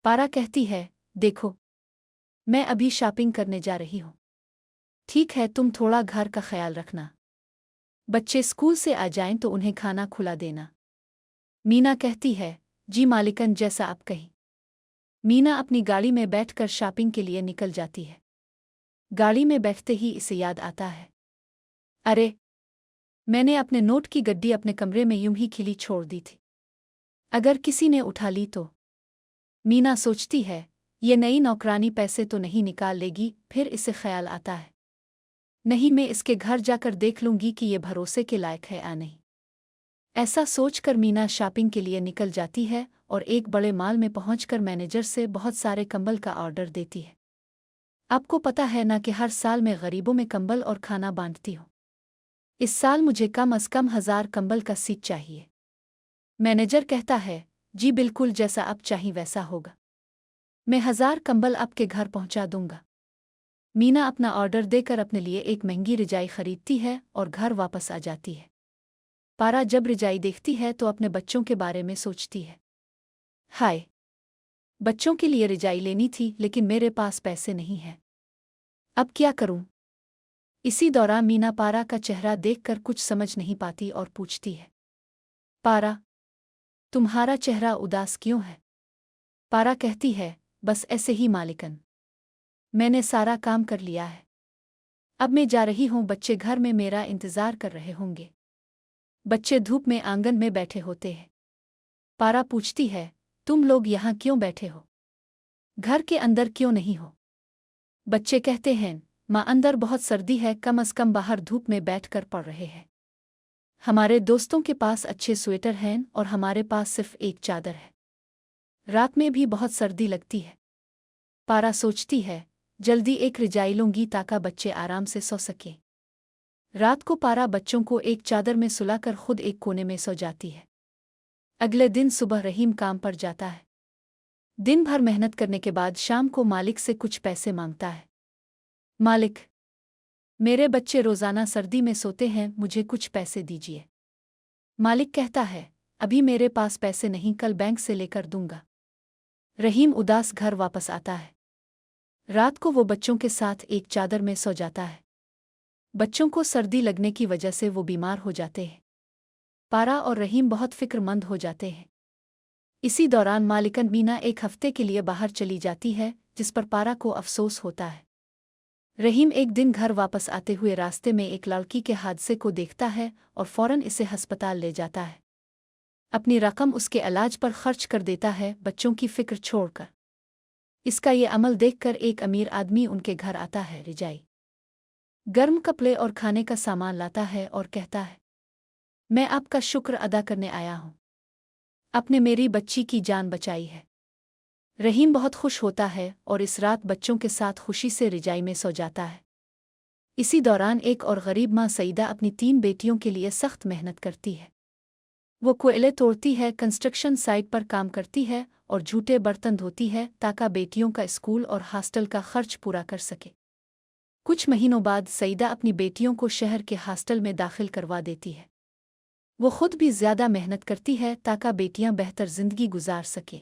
पारा कहती है, देखो, मैं अभी शॉपिंग करने जा रही हूँ। ठीक है, तुम थोड़ा घर का ख्याल रखना। बच्चे स्कूल से आ जाएं तो उन्हें खाना खुला देना। मीना कहती है, जी मालिकन, जैसा आप कहीं। मीना अपनी गाड़ी में बैठकर शॉपिंग के लिए निकल जाती है। गाड़ी में बैठते ही इसे याद आता है, अरे, मैंने अपने नोट की गड्डी अपने कमरे में यूं ही खिली छोड़ दी थी। अगर किसी ने उठा ली तो। मीना सोचती है, ये नई नौकरानी पैसे तो नहीं निकाल लेगी। फिर इसे ख्याल आता है, नहीं, मैं इसके घर जाकर देख लूंगी कि ये भरोसे के लायक है या नहीं। ऐसा सोचकर मीना शॉपिंग के लिए निकल जाती है और एक बड़े मॉल में पहुंचकर मैनेजर से बहुत सारे कंबल का ऑर्डर देती है। आपको पता है ना कि हर साल मैं गरीबों में कंबल और खाना बांटती हूँ। इस साल मुझे कम से कम 1000 कंबल का सीट चाहिए। मैनेजर कहता है, जी बिल्कुल, जैसा आप चाहिए वैसा होगा। मैं 1000 कंबल आपके घर पहुंचा दूंगा। मीना अपना ऑर्डर देकर अपने लिए एक महंगी रजाई खरीदती है और घर वापस आ जाती है। पारा जब रजाई देखती है तो अपने बच्चों के बारे में सोचती है, हाय, बच्चों के लिए रजाई लेनी थी लेकिन मेरे पास पैसे नहीं हैं। अब क्या करूं? इसी दौरान मीना पारा का चेहरा देखकर कुछ समझ नहीं पाती और पूछती है, पारा, तुम्हारा चेहरा उदास क्यों है? पारा कहती है, बस ऐसे ही मालिकन। मैंने सारा काम कर लिया है। अब मैं जा रही हूँ, बच्चे घर में मेरा इंतजार कर रहे होंगे। बच्चे धूप में आंगन में बैठे होते हैं। पारा पूछती है, तुम लोग यहाँ क्यों बैठे हो? घर के अंदर क्यों नहीं हो? बच्चे कहते हैं, माँ, अंदर बहुत सर्दी है, कम से कम बाहर धूप में बैठकर पढ़ रहे हैं। हमारे दोस्तों के पास अच्छे स्वेटर हैं और हमारे पास सिर्फ एक चादर है। रात में भी बहुत सर्दी लगती है। पारा सोचती है, जल्दी एक रजाई लूंगी ताकि बच्चे आराम से सो सकें। रात को पारा बच्चों को एक चादर में सुलाकर खुद एक कोने में सो जाती है। अगले दिन सुबह रहीम काम पर जाता है। दिन भर मेहनत करने के बाद शाम को मालिक से कुछ पैसे मांगता है। मालिक, मेरे बच्चे रोजाना सर्दी में सोते हैं, मुझे कुछ पैसे दीजिए। मालिक कहता है, अभी मेरे पास पैसे नहीं, कल बैंक से लेकर दूंगा। रहीम उदास घर वापस आता है। रात को वो बच्चों के साथ एक चादर में सो जाता है। बच्चों को सर्दी लगने की वजह से वो बीमार हो जाते हैं। पारा और रहीम बहुत फिक्रमंद हो जाते हैं। इसी दौरान मालिकन मीना एक हफ्ते के लिए बाहर चली जाती है, जिस पर पारा को अफसोस होता है। रहीम एक दिन घर वापस आते हुए रास्ते में एक लड़की के हादसे को देखता है और फौरन इसे अस्पताल ले जाता है। अपनी रकम उसके इलाज पर खर्च कर देता है, बच्चों की फिक्र छोड़कर। इसका ये अमल देखकर एक अमीर आदमी उनके घर आता है, रजाई, गर्म कपड़े और खाने का सामान लाता है और कहता है, मैं आपका शुक्र अदा करने आया हूँ। आपने मेरी बच्ची की जान बचाई है। रहीम बहुत खुश होता है और इस रात बच्चों के साथ खुशी से रजाई में सो जाता है। इसी दौरान एक और गरीब माँ सईदा अपनी 3 बेटियों के लिए सख्त मेहनत करती है। वो कोयले तोड़ती है, कंस्ट्रक्शन साइट पर काम करती है और झूठे बर्तन धोती है ताकि बेटियों का स्कूल और हॉस्टल का खर्च पूरा कर सके। कुछ महीनों बाद सईदा अपनी बेटियों को शहर के हॉस्टल में दाखिल करवा देती है। वो खुद भी ज्यादा मेहनत करती है ताकि बेटियां बेहतर जिंदगी गुजार सके।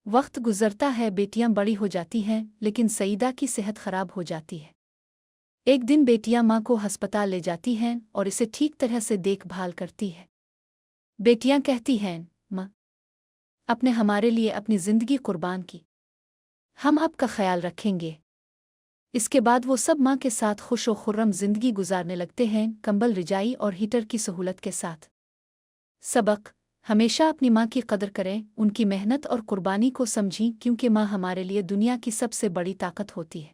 वक्त गुजरता है, बेटियां बड़ी हो जाती हैं, लेकिन सईदा की सेहत खराब हो जाती है। एक दिन बेटियां माँ को अस्पताल ले जाती हैं और इसे ठीक तरह से देखभाल करती है। बेटियां कहती हैं, माँ, आपने हमारे लिए अपनी जिंदगी कुर्बान की, हम आपका ख्याल रखेंगे। इसके बाद वो सब माँ के साथ खुश व खुर्रम जिंदगी गुजारने लगते हैं, कंबल, रजाई और हीटर की सहूलत के साथ। सबक: हमेशा अपनी माँ की कदर करें, उनकी मेहनत और कुर्बानी को समझें, क्योंकि माँ हमारे लिए दुनिया की सबसे बड़ी ताकत होती है।